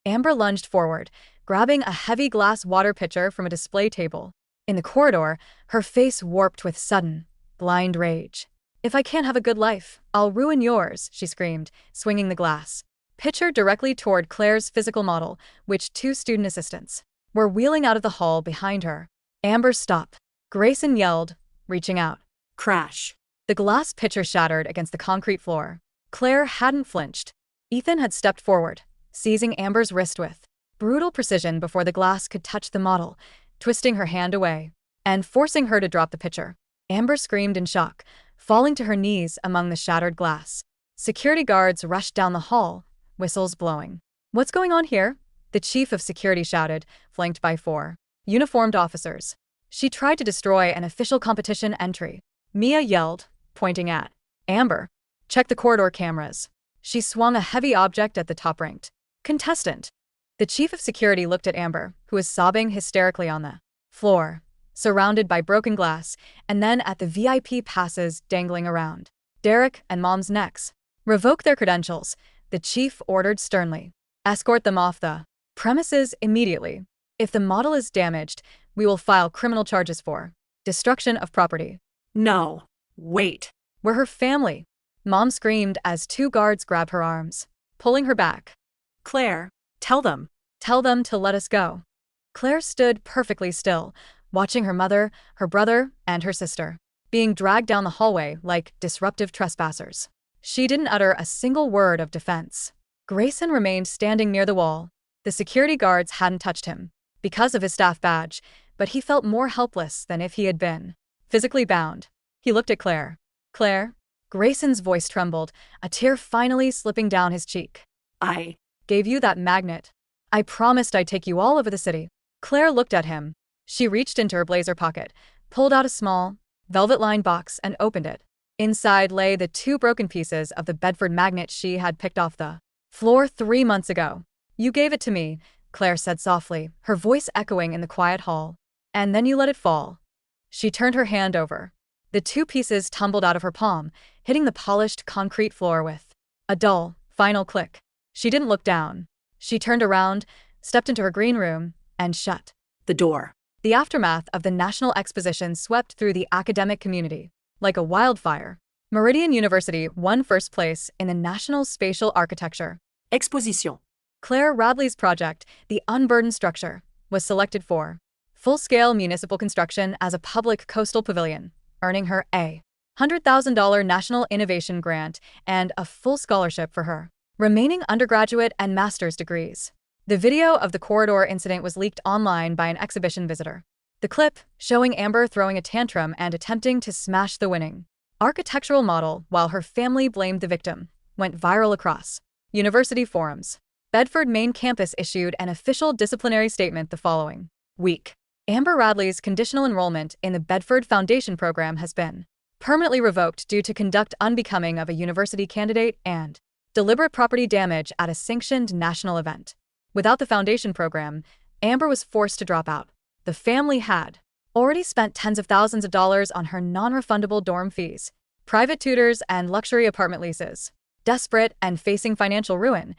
Amber lunged forward, grabbing a heavy glass water pitcher from a display table. In the corridor, her face warped with sudden, blind rage. If I can't have a good life, I'll ruin yours, she screamed, swinging the glass pitcher directly toward Claire's physical model, which two student assistants were wheeling out of the hall behind her. Amber, stop, Grayson yelled, reaching out. crash. The glass pitcher shattered against the concrete floor. Claire hadn't flinched. Ethan had stepped forward, seizing Amber's wrist with brutal precision before the glass could touch the model, twisting her hand away and forcing her to drop the pitcher. Amber screamed in shock, falling to her knees among the shattered glass. Security guards rushed down the hall, whistles blowing. What's going on here? The chief of security shouted, flanked by 4 uniformed officers. She tried to destroy an official competition entry. Mia yelled, pointing at Amber. Check the corridor cameras. She swung a heavy object at the top-ranked contestant. The chief of security looked at Amber, who was sobbing hysterically on the floor, surrounded by broken glass, and then at the VIP passes dangling around Derek and Mom's necks. Revoke their credentials, the chief ordered sternly. Escort them off the premises immediately. If the model is damaged, we will file criminal charges for destruction of property. No. Wait. We're her family, Mom screamed as 2 guards grabbed her arms, pulling her back. Claire, tell them. Tell them to let us go. Claire stood perfectly still, watching her mother, her brother, and her sister being dragged down the hallway like disruptive trespassers. She didn't utter a single word of defense. Grayson remained standing near the wall. The security guards hadn't touched him because of his staff badge, but he felt more helpless than if he had been physically bound. He looked at Claire. Claire? Grayson's voice trembled, a tear finally slipping down his cheek. I gave you that magnet. I promised I'd take you all over the city. Claire looked at him. She reached into her blazer pocket, pulled out a small, velvet-lined box and opened it. Inside lay the 2 broken pieces of the Bedford magnet she had picked off the floor 3 months ago. You gave it to me, Claire said softly, her voice echoing in the quiet hall. And then you let it fall. She turned her hand over. The 2 pieces tumbled out of her palm, hitting the polished concrete floor with a dull, final click. She didn't look down. She turned around, stepped into her green room, and shut the door. The aftermath of the National Exposition swept through the academic community like a wildfire. Meridian University won first place in the National Spatial Architecture Exposition. Claire Radley's project, The Unburdened Structure, was selected for full-scale municipal construction as a public coastal pavilion, earning her a $100,000 National Innovation Grant and a full scholarship for her remaining undergraduate and master's degrees. The video of the corridor incident was leaked online by an exhibition visitor. The clip, showing Amber throwing a tantrum and attempting to smash the winning architectural model while her family blamed the victim, went viral across university forums. Bedford main campus issued an official disciplinary statement the following week. Amber Radley's conditional enrollment in the Bedford Foundation program has been permanently revoked due to conduct unbecoming of a university candidate and deliberate property damage at a sanctioned national event. Without the foundation program, Amber was forced to drop out. The family had already spent tens of thousands of dollars on her non-refundable dorm fees, private tutors, and luxury apartment leases. Desperate and facing financial ruin,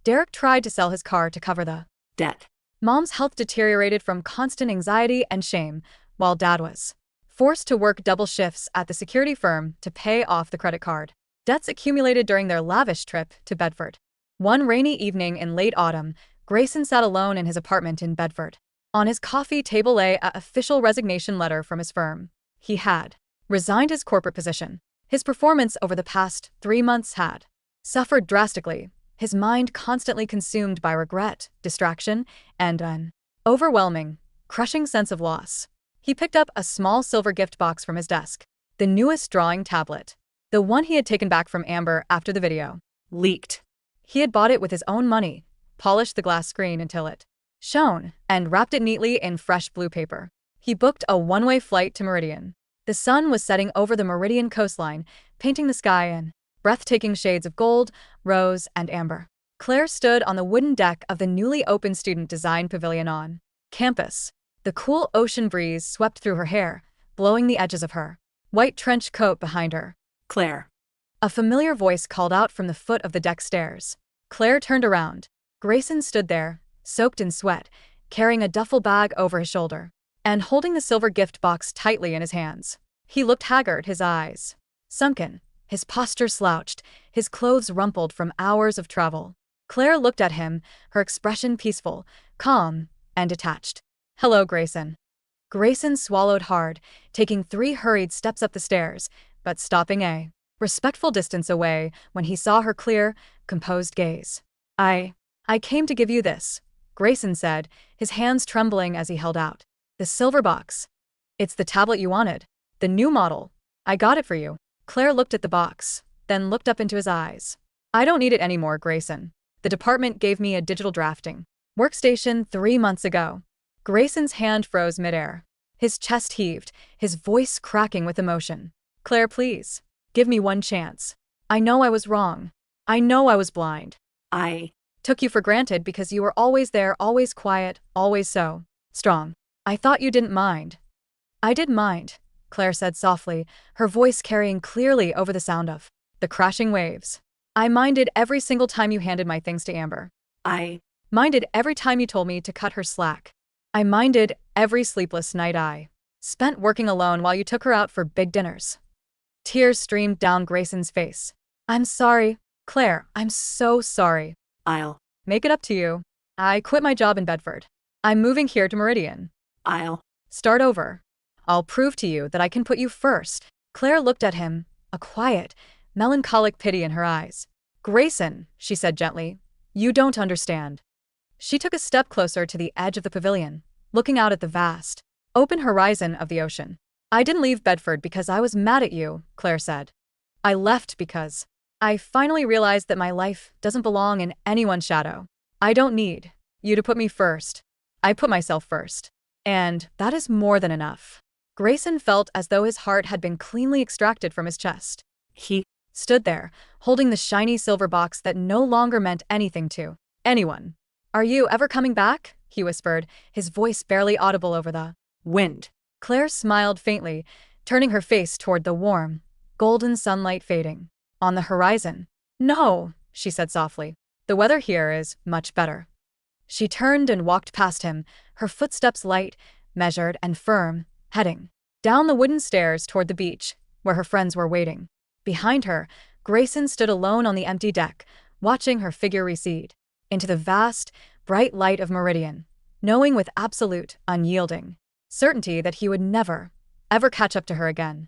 Derek tried to sell his car to cover the debt. Mom's health deteriorated from constant anxiety and shame, while Dad was forced to work double shifts at the security firm to pay off the credit card. Debts accumulated during their lavish trip to Bedford. One rainy evening in late autumn, Grayson sat alone in his apartment in Bedford. On his coffee table lay an official resignation letter from his firm. He had resigned his corporate position. His performance over the past 3 months had suffered drastically, his mind constantly consumed by regret, distraction, and an overwhelming, crushing sense of loss. He picked up a small silver gift box from his desk. The newest drawing tablet. The one he had taken back from Amber after the video. Leaked. He had bought it with his own money, polished the glass screen until it shone, and wrapped it neatly in fresh blue paper. He booked a one-way flight to Meridian. The sun was setting over the Meridian coastline, painting the sky in breathtaking shades of gold, rose, and amber. Claire stood on the wooden deck of the newly opened student design pavilion on campus. The cool ocean breeze swept through her hair, blowing the edges of her white trench coat behind her. Claire. A familiar voice called out from the foot of the deck stairs. Claire turned around. Grayson stood there, soaked in sweat, carrying a duffel bag over his shoulder, and holding the silver gift box tightly in his hands. He looked haggard, his eyes sunken, his posture slouched, his clothes rumpled from hours of travel. Claire looked at him, her expression peaceful, calm, and detached. "Hello, Grayson." Grayson swallowed hard, taking 3 hurried steps up the stairs, but stopping a respectful distance away when he saw her clear, composed gaze. I came to give you this," Grayson said, his hands trembling as he held out the silver box. "It's the tablet you wanted. The new model. I got it for you." Claire looked at the box, then looked up into his eyes. "I don't need it anymore, Grayson. The department gave me a digital drafting workstation 3 months ago." Grayson's hand froze midair. His chest heaved, his voice cracking with emotion. "Claire, please. Give me one chance. I know I was wrong. I know I was blind. I Took you for granted because you were always there, always quiet, always so strong. I thought you didn't mind." "I did mind," Claire said softly, her voice carrying clearly over the sound of the crashing waves. "I minded every single time you handed my things to Amber. I Minded every time you told me to cut her slack. I minded every sleepless night I spent working alone while you took her out for big dinners." Tears streamed down Grayson's face. "I'm sorry, Claire, I'm so sorry. I'll Make it up to you. I quit my job in Bedford. I'm moving here to Meridian. I'll Start over. I'll prove to you that I can put you first." Claire looked at him, a quiet, melancholic pity in her eyes. "Grayson," she said gently, "you don't understand." She took a step closer to the edge of the pavilion, looking out at the vast, open horizon of the ocean. "I didn't leave Bedford because I was mad at you," Claire said. "I left because I finally realized that my life doesn't belong in anyone's shadow. I don't need you to put me first. I put myself first. And that is more than enough." Grayson felt as though his heart had been cleanly extracted from his chest. He Stood there, holding the shiny silver box that no longer meant anything to anyone. "Are you ever coming back?" he whispered, his voice barely audible over the wind. Claire smiled faintly, turning her face toward the warm, golden sunlight fading on the horizon. "No," she said softly. "The weather here is much better." She turned and walked past him, her footsteps light, measured, and firm, heading down the wooden stairs toward the beach, where her friends were waiting. Behind her, Grayson stood alone on the empty deck, watching her figure recede into the vast, bright light of Meridian, knowing with absolute, unyielding certainty that he would never, ever catch up to her again.